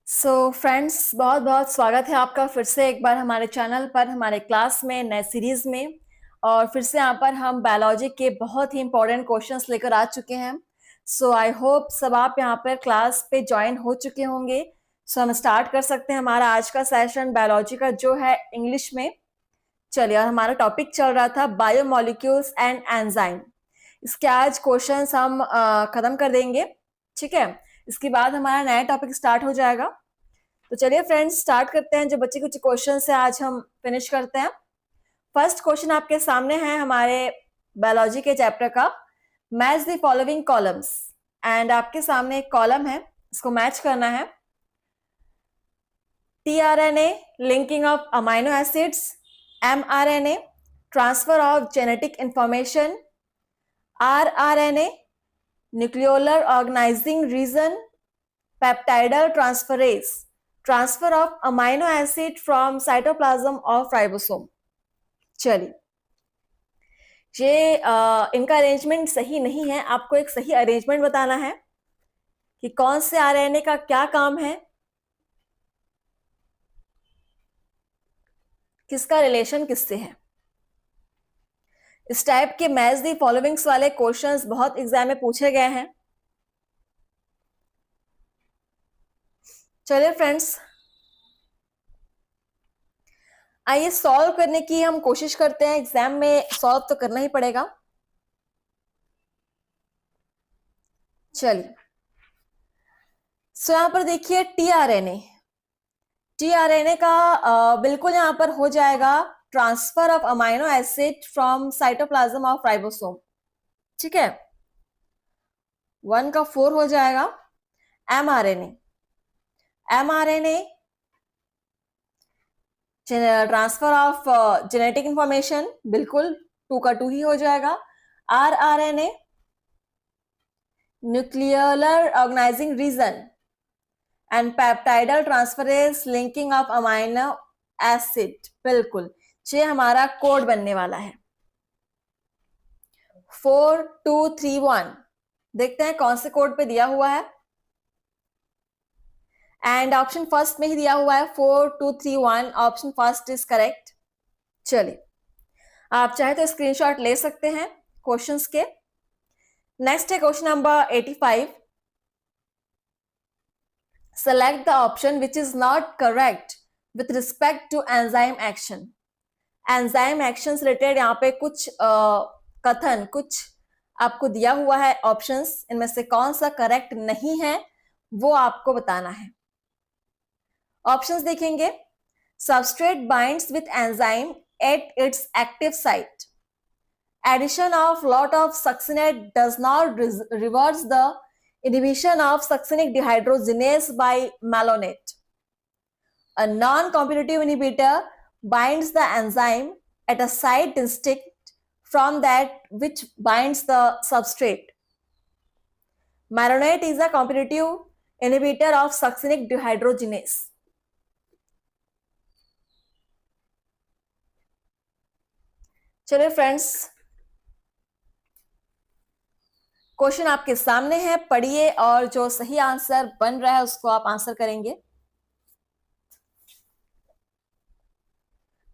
Friends, बहुत बहुत स्वागत है आपका फिर से एक बार हमारे चैनल पर, हमारे क्लास में, नए सीरीज में। और फिर से यहाँ पर हम बायोलॉजी के बहुत ही इंपॉर्टेंट क्वेश्चंस लेकर आ चुके हैं। आई होप सब आप यहाँ पर क्लास पे ज्वाइन हो चुके होंगे। हम स्टार्ट कर सकते हैं हमारा आज का सेशन बायोलॉजी का, जो है इंग्लिश में। चलिए, और हमारा टॉपिक चल रहा था बायोमोलिक्यूल्स एंड एंजाइम। इसके आज क्वेश्चंस हम खत्म कर देंगे, ठीक है। इसके बाद हमारा नया टॉपिक स्टार्ट हो जाएगा। तो चलिए फ्रेंड्स, स्टार्ट करते हैं। जो बच्चे कुछ क्वेश्चन से आज हम फिनिश करते हैं। फर्स्ट क्वेश्चन आपके सामने है हमारे बायोलॉजी के चैप्टर का। Match the following columns. And आपके सामने एक कॉलम है, इसको मैच करना है। tRNA linking of amino acids, mRNA transfer of genetic information, rRNA nucleolar organizing region, peptidal transferase transfer of amino acid from cytoplasm of ribosome. चलिए, ये इनका अरेंजमेंट सही नहीं है। आपको एक सही अरेंजमेंट बताना है कि कौन से आरएनए का क्या काम है, किसका रिलेशन किससे है। इस टाइप के मैच दी फॉलोइंग्स वाले क्वेश्चंस बहुत एग्जाम में पूछे गए हैं। चलिए फ्रेंड्स, आइए सॉल्व करने की हम कोशिश करते हैं। एग्जाम में सॉल्व तो करना ही पड़ेगा। चलिए, यहां पर देखिए टीआरएनए का बिल्कुल यहां पर हो जाएगा transfer of amino acid from cytoplasm of ribosome, ठीक है। 1 का 4 हो जाएगा। MRNA transfer of genetic information, बिल्कुल 2 का 2 ही हो जाएगा। RRNA nuclear organizing region and peptidyl transferase linking of amino acid, बिल्कुल ये हमारा कोड बनने वाला है। 4231 देखते हैं कौन से कोड पे दिया हुआ है। एंड ऑप्शन फर्स्ट में ही दिया हुआ है 4231, ऑप्शन फर्स्ट इज करेक्ट। चलिए, आप चाहे तो स्क्रीनशॉट ले सकते हैं क्वेश्चंस के। नेक्स्ट है question number 85। Select the option which is not correct with respect to enzyme action. Enzyme action से रिलेटेड यहाँ पे कुछ कथन, कुछ आपको दिया हुआ है ऑप्शंस। इनमें से कौन सा करेक्ट नहीं है वो आपको बताना है। ऑप्शंस देखेंगे। Substrate binds with enzyme at its active site. Addition of lot of succinate does not reverse the inhibition of succinic dehydrogenase by malonate. A non-competitive inhibitor binds the enzyme at a site distinct from that which binds the substrate. Malonate is a competitive inhibitor of succinic dehydrogenase. चलिए friends, question आपके सामने है, पढ़िए और जो सही answer बन रहा है उसको आप आंसर करेंगे।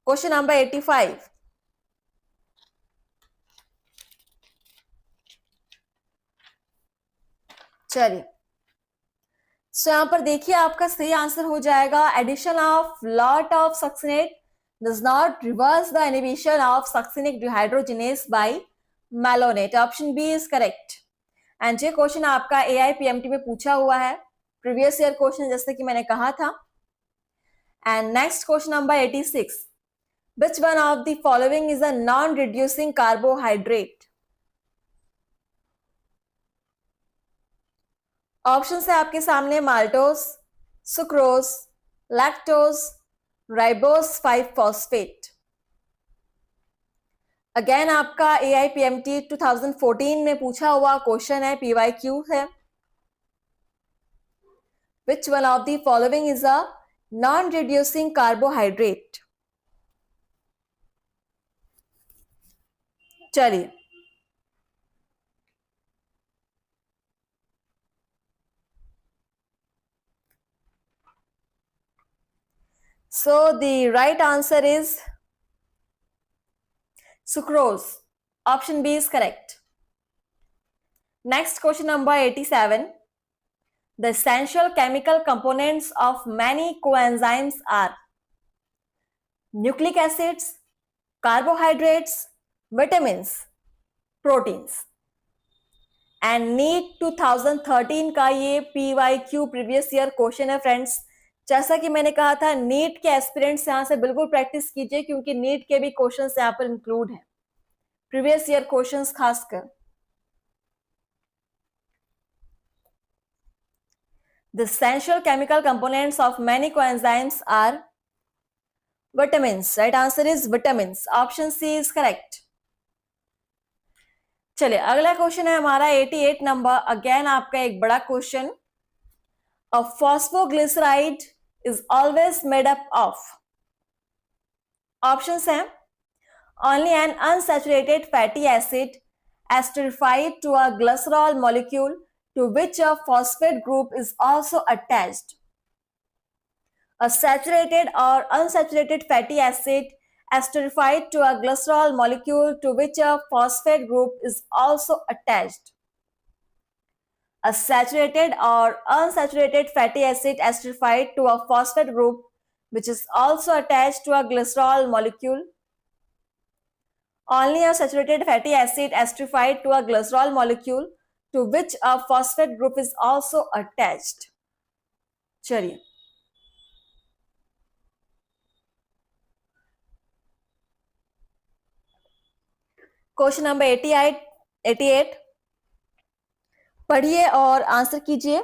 Question number 85। चलिए, यहां पर देखिए आपका सही आंसर हो जाएगा addition of lot of succinate does not reverse the inhibition of succinic dehydrogenase by malonate. Option B is correct. And ये क्वेश्चन आपका एआईपीएमटी में पूछा हुआ है, प्रीवियस ईयर क्वेश्चन, जैसे कि मैंने कहा था। And next question number 86। Which one of the following is a non reducing carbohydrate. Option है आपके सामने maltose, sucrose, lactose, ribose 5 phosphate. Again आपका एआईपीएमटी 2014 में पूछा हुआ क्वेश्चन है, पीवाईक्यू है। Which one of the following is a non reducing carbohydrate. चलिए, So the right answer is sucrose. Option B is correct. Next question number 87. The essential chemical components of many coenzymes are nucleic acids, carbohydrates, vitamins, proteins. And NEET 2013 का ये PYQ previous year question है friends. जैसा कि मैंने कहा था, NEET के aspirants यहां से बिल्कुल प्रैक्टिस कीजिए, क्योंकि नीट के भी क्वेश्चंस यहां पर इंक्लूड हैं, प्रीवियस ईयर क्वेश्चंस खासकर। The essential chemical components of many coenzymes are vitamins. Right answer is vitamins. Option C is correct. चलिए अगला क्वेश्चन है हमारा 88 नंबर। अगेन आपका एक बड़ा question. A phosphoglyceride is always made up of. Options हैं only an unsaturated fatty acid esterified to a glycerol molecule to which a phosphate group is also attached. A saturated or unsaturated fatty acid esterified to a glycerol molecule to which a phosphate group is also attached. A saturated or unsaturated fatty acid esterified to a phosphate group which is also attached to a glycerol molecule. Only a saturated fatty acid esterified to a glycerol molecule to which a phosphate group is also attached. चलिए question number 88 पढ़िए और answer कीजिए।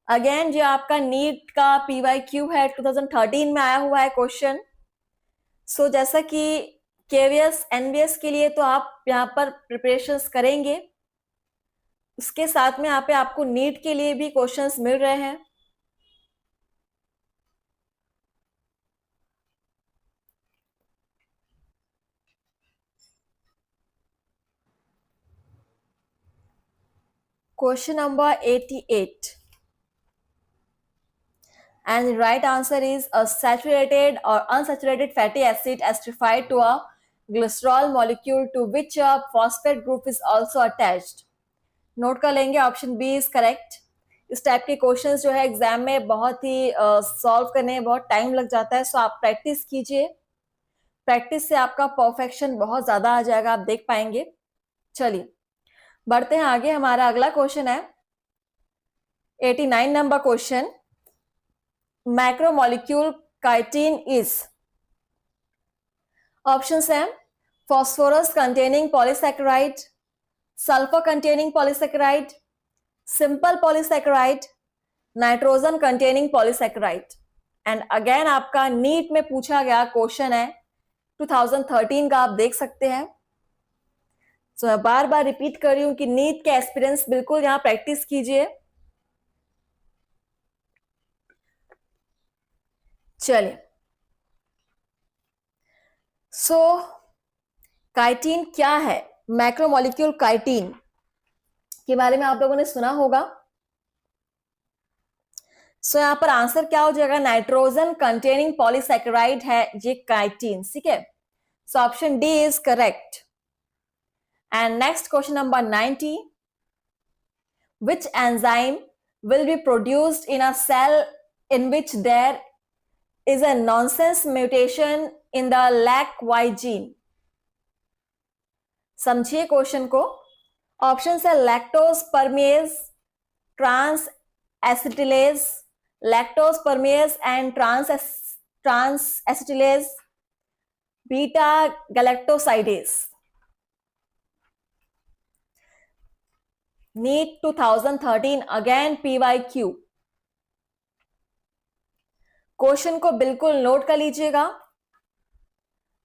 Again जो आपका NEET का PYQ है 2013 में आया हुआ है क्वेश्चन। सो जैसा कि KVS NVS के लिए तो आप यहाँ पर प्रिपरेशंस करेंगे, उसके साथ में यहाँ पे आपको नीट के लिए भी क्वेश्चंस मिल रहे हैं। Question number 88 and the right answer is a saturated or unsaturated fatty acid esterified to a glycerol molecule to which a phosphate group is also attached. Note कर लेंगे, ऑप्शन बी इज करेक्ट। इस type के questions जो है exam में बहुत ही solve करने में बहुत टाइम लग जाता है, सो आप प्रैक्टिस कीजिए। प्रैक्टिस से आपका परफेक्शन बहुत ज्यादा आ जाएगा, आप देख पाएंगे। चलिए बढ़ते हैं आगे। हमारा अगला क्वेश्चन है 89 number question. Macromolecule chitin is. Options हैं phosphorus containing polysaccharide, sulphur containing polysaccharide, simple polysaccharide, nitrogen containing polysaccharide. And again आपका नीट में पूछा गया क्वेश्चन है 2013 का, आप देख सकते हैं। तो मैं बार बार रिपीट कर रही हूं कि नीट के एक्सपीरियंस बिल्कुल यहां प्रैक्टिस कीजिए। चलिए सो काइटिन क्या है? मैक्रोमोलिक्यूल काइटिन के बारे में आप लोगों ने सुना होगा। सो यहां पर आंसर क्या हो जाएगा? नाइट्रोजन कंटेनिंग पॉलीसैकेराइड है ये काइटिन, ठीक है। So option D is correct. And next question number 90. Which enzyme will be produced in a cell in which there is a nonsense mutation in the LAC-Y gene? समझिए question को। Option है lactose permease, trans acetylase, lactose permease and trans acetylase, beta galactosidase. NEET 2013 again PYQ। Question को बिल्कुल note कर लीजिएगा।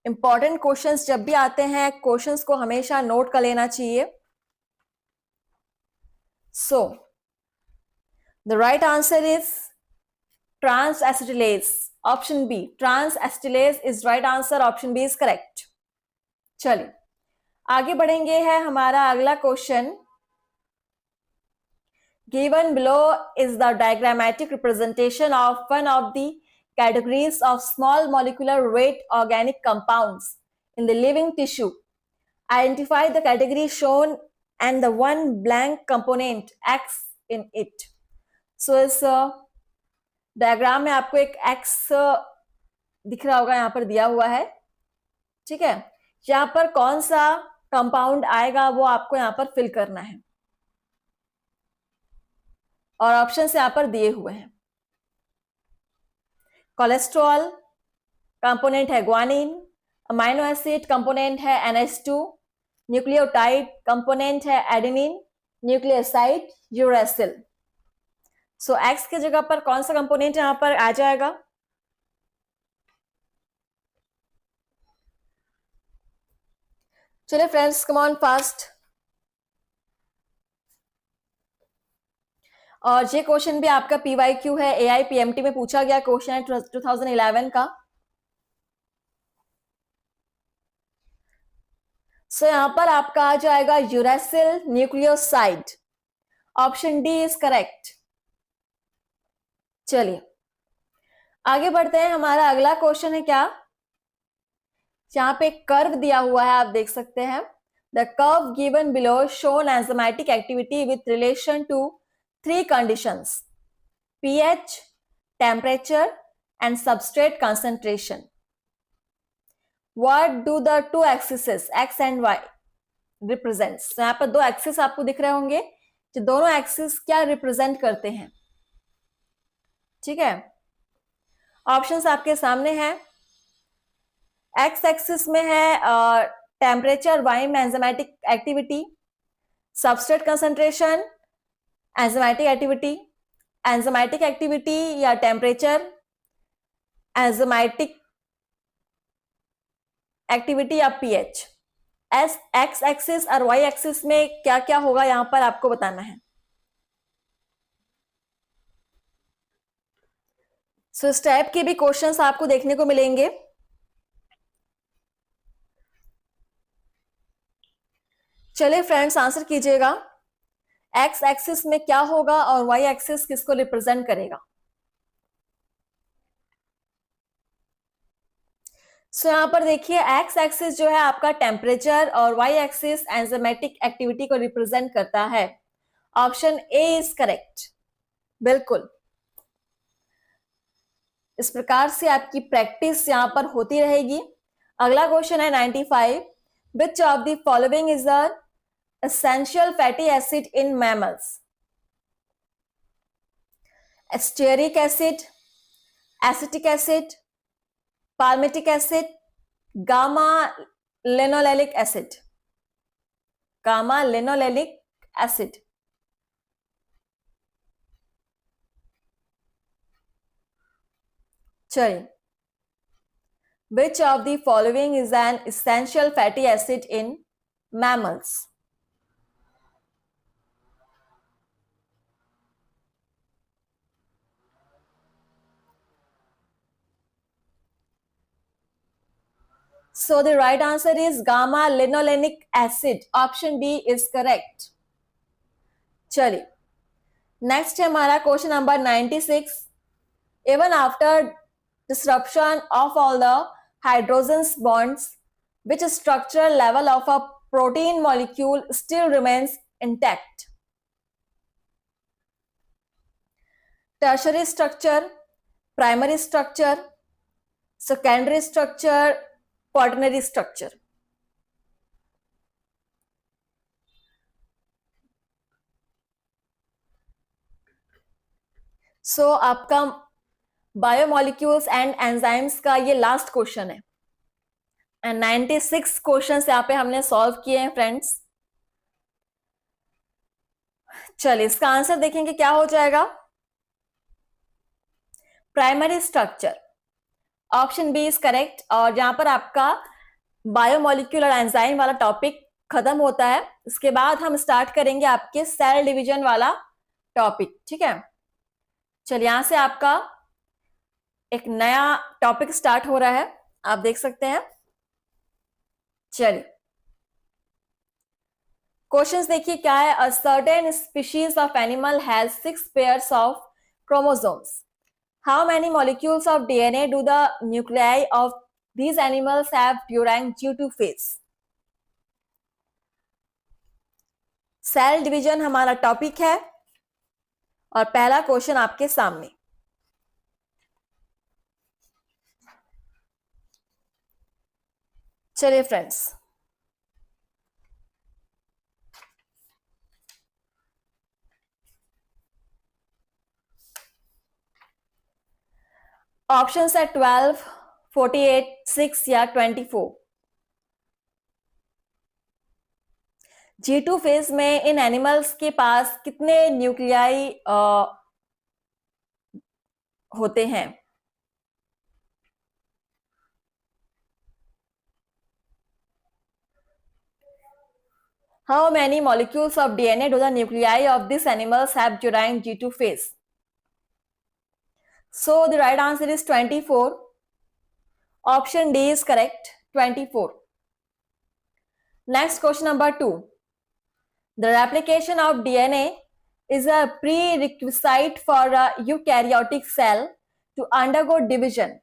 Important questions जब भी आते हैं, क्वेश्चंस को हमेशा नोट कर लेना चाहिए। So the right answer is trans acetylase, option B. Trans acetylase is right answer, option B is correct. चलिए आगे बढ़ेंगे। है हमारा अगला question. Given below is the diagrammatic representation of one of the categories of small molecular weight organic compounds in the living tissue. Identify the category shown and the one blank component X in it. So इस diagram में आपको एक X दिख रहा होगा, यहाँ पर दिया हुआ है, ठीक है। यहाँ पर कौन सा कंपाउंड आएगा वो आपको यहाँ पर फिल करना है और ऑप्शन यहाँ पर दिए हुए हैं। कोलेस्ट्रॉल कंपोनेंट है ग्वानिन, अमाइनो एसिड कंपोनेंट है NH2, न्यूक्लियोटाइड कंपोनेंट है एडेनिन, न्यूक्लियोसाइड यूरेसिल। सो एक्स की जगह पर कौन सा कंपोनेंट यहां पर आ जाएगा? चलिए फ्रेंड्स, कम ऑन फास्ट। और ये क्वेश्चन भी आपका PYQ है, AIPMT में पूछा गया क्वेश्चन है 2011 का। सो यहां पर आपका आ जाएगा uracil nucleoside. Option D is correct. चलिए आगे बढ़ते हैं। हमारा अगला क्वेश्चन है क्या, यहां पे कर्व दिया हुआ है, आप देख सकते हैं। The curve given below shown enzymatic activity with relation to 3 conditions: pH, temperature and substrate concentration. What do the two axes x and y represents? तो यहाँ पर 2 एक्सिस आपको दिख रहे होंगे, जो दोनों एक्सिस क्या रिप्रेजेंट करते हैं, ठीक है। ऑप्शंस आपके सामने हैं। एक्स एक्सिस में है टेम्परेचर, वाई में enzymatic activity, substrate concentration, enzymatic activity या टेम्परेचर, एंजाइमेटिक एक्टिविटी या पीएच। एक्स एक्सिस और वाई एक्सिस में क्या क्या होगा यहां पर आपको बताना है। सो इस टाइप के भी क्वेश्चंस आपको देखने को मिलेंगे। चलिए फ्रेंड्स, आंसर कीजिएगा। एक्स एक्सिस में क्या होगा और वाई एक्सिस किसको रिप्रेजेंट करेगा? सो यहां पर देखिए, एक्स एक्सिस जो है आपका टेम्परेचर और वाई एक्सिस एंजाइमेटिक एक्टिविटी को रिप्रेजेंट करता है। ऑप्शन ए इज करेक्ट, बिल्कुल। इस प्रकार से आपकी प्रैक्टिस यहां पर होती रहेगी। अगला क्वेश्चन है 95। Which of the following is the essential fatty acid in mammals? Stearic acid, acetic acid, palmitic acid, gamma linolenic acid. Gamma linolenic acid. चलिए, which of the following is an essential fatty acid in mammals? So the right answer is gamma linolenic acid. Option D is correct. चलिए, next है हमारा question number 96. Even after disruption of all the hydrogen bonds, which structural level of a protein molecule still remains intact? Tertiary structure, primary structure, secondary structure, quaternary structure. सो आपका biomolecules and enzymes का ये last question है and 96 questions यहाँ पे हमने solve किए हैं friends. चलिए इसका आंसर देखेंगे क्या हो जाएगा। Primary structure, option B is correct. और यहां पर आपका बायोमोलिक्यूल और एंजाइम वाला टॉपिक खत्म होता है। इसके बाद हम स्टार्ट करेंगे आपके सेल डिवीजन वाला टॉपिक, ठीक है। चलिए यहां से आपका एक नया टॉपिक स्टार्ट हो रहा है, आप देख सकते हैं। चलिए क्वेश्चंस देखिए क्या है। A certain species of animal has 6 pairs of chromosomes. How many molecules of DNA do the nuclei of these animals have during G2 phase? Cell division हमारा टॉपिक है और पहला क्वेश्चन आपके सामने। चलिए फ्रेंड्स, ऑप्शन है 12, 48, 6 या 24। G2 फेज में इन एनिमल्स के पास कितने न्यूक्लियाई होते हैं? How many molecules of DNA do the nuclei of these animals have during G2 phase? So the right answer is 24. Option D is correct, 24. Next question number 2. The replication of DNA is a prerequisite for a eukaryotic cell to undergo division.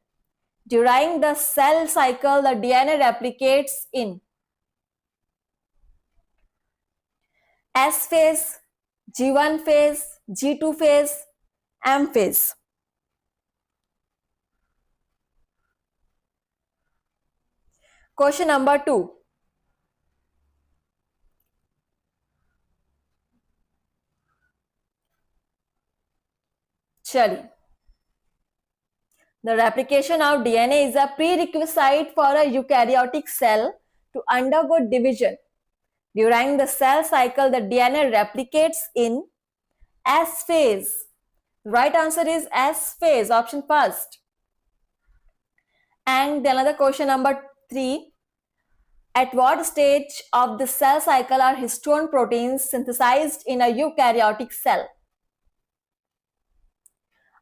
During the cell cycle, the DNA replicates in S phase, G1 phase, G2 phase, M phase. Question number 2. चलिए, the replication of DNA is a prerequisite for a eukaryotic cell to undergo division. During the cell cycle, the DNA replicates in S phase. Right answer is S phase, option first. And another question number 3. At what stage of the cell cycle are histone proteins synthesized in a eukaryotic cell?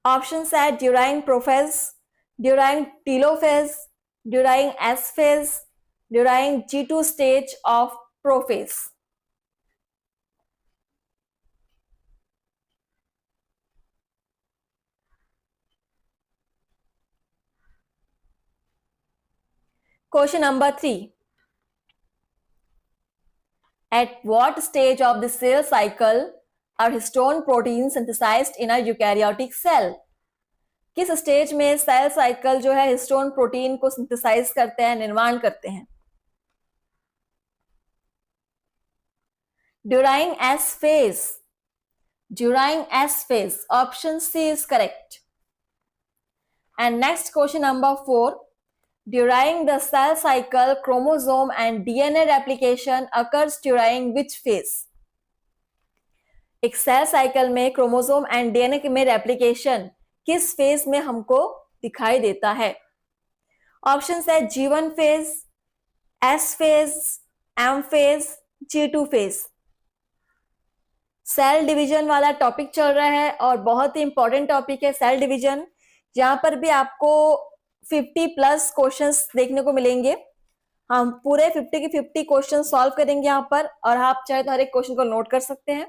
Options are during prophase, during telophase, during S phase, during G2 stage of prophase. Question number 3. At what stage of the cell cycle are histone proteins synthesized in a eukaryotic cell? किस stage में cell cycle जो है histone protein को synthesise करते हैं, निर्माण करते हैं? During S phase. During S phase. Option C is correct. And next question number 4. During the cell cycle, chromosome and DNA replication occurs during which phase? एक cell cycle में chromosome and DNA में replication किस phase में हमको दिखाई देता है? Options है G1 phase, S phase, M phase, G2 phase. Cell division वाला टॉपिक चल रहा है और बहुत ही इंपॉर्टेंट टॉपिक है सेल डिवीजन। जहां पर भी आपको 50+ क्वेश्चंस देखने को मिलेंगे। हम पूरे 50 के 50 क्वेश्चन सॉल्व करेंगे यहाँ पर, और आप चाहे तो हर एक क्वेश्चन को नोट कर सकते हैं।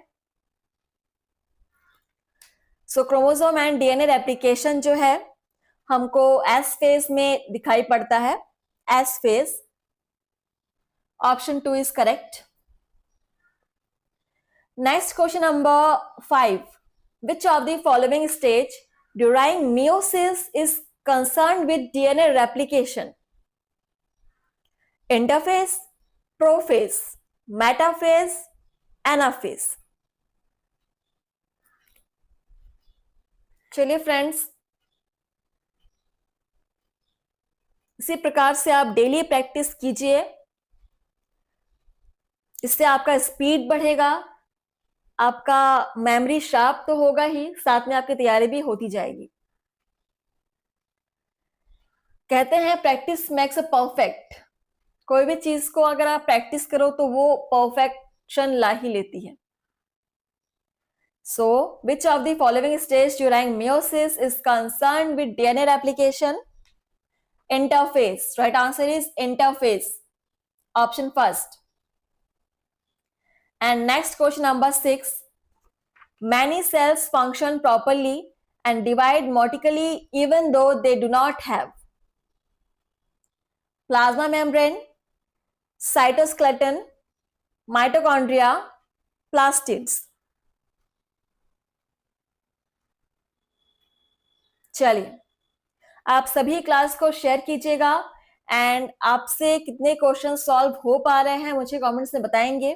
सो क्रोमोसोम एंड डीएनए रेप्लिकेशन जो है हमको एस फेज में दिखाई पड़ता है, S phase. Option 2 is correct. Next question number 5. Which of the following stage during meiosis is concerned with DNA replication? Interphase, prophase, metaphase, anaphase. चलिए फ्रेंड्स, इसी प्रकार से आप डेली प्रैक्टिस कीजिए। इससे आपका स्पीड बढ़ेगा, आपका मेमोरी शार्प तो होगा ही, साथ में आपकी तैयारी भी होती जाएगी। कहते हैं प्रैक्टिस मेक्स अ परफेक्ट। कोई भी चीज को अगर आप प्रैक्टिस करो तो वो परफेक्शन ला ही लेती है। So, which of the following stage during meiosis is concerned with DNA replication? Interphase. Right answer is interphase. Option first. And next question number 6. Many cells function properly and divide motically even though they do not have plasma membrane, cytoskeleton, mitochondria, plastids. चलिए, आप सभी class को share कीजिएगा and आपसे कितने question solve हो पा रहे हैं मुझे कमेंट्स में बताएंगे.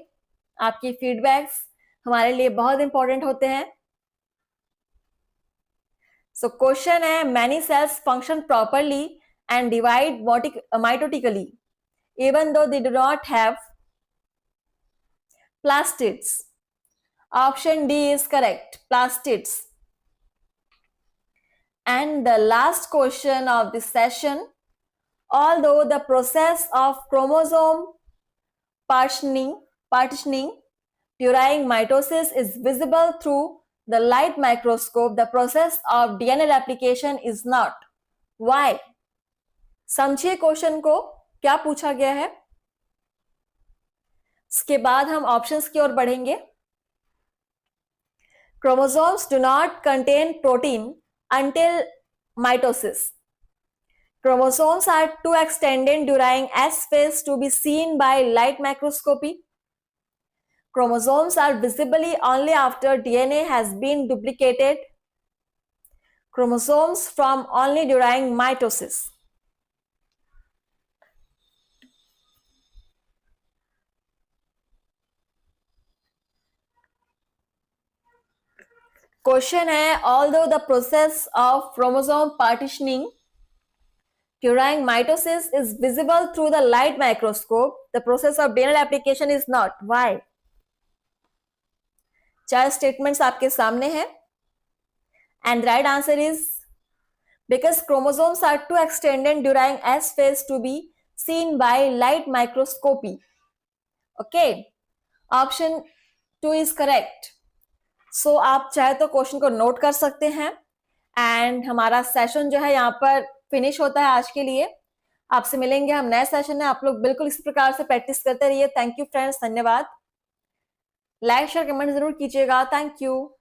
आपकी फीडबैक्स हमारे लिए बहुत इंपॉर्टेंट होते हैं. सो क्वेश्चन है, many cells function properly and divide mitotically even though they do not have plastids. Option D is correct, plastids. And the last question of this session, although the process of chromosome partitioning during mitosis is visible through the light microscope, the process of DNA replication is not. Why? समझिए question को क्या पूछा गया है. इसके बाद हम options की ओर बढ़ेंगे. Chromosomes do not contain protein until mitosis. Chromosomes are too extended during S phase to be seen by light microscopy. Chromosomes are visibly only after DNA has been duplicated. Chromosomes form only during mitosis. Question है, although the process of chromosome partitioning during mitosis is visible through the light microscope, the process of DNA replication is not. Why? 4 statements आपके सामने हैं and right answer is because chromosomes are too extended during S phase to be seen by light microscopy. Okay, option 2 is correct. So आप चाहे तो question को note कर सकते हैं एंड हमारा सेशन जो है यहाँ पर फिनिश होता है आज के लिए. आपसे मिलेंगे हम नए सेशन में. आप लोग बिल्कुल इस प्रकार से प्रैक्टिस करते रहिए. थैंक यू फ्रेंड्स, धन्यवाद. लाइक शेयर कमेंट जरूर कीजिएगा. Thank you.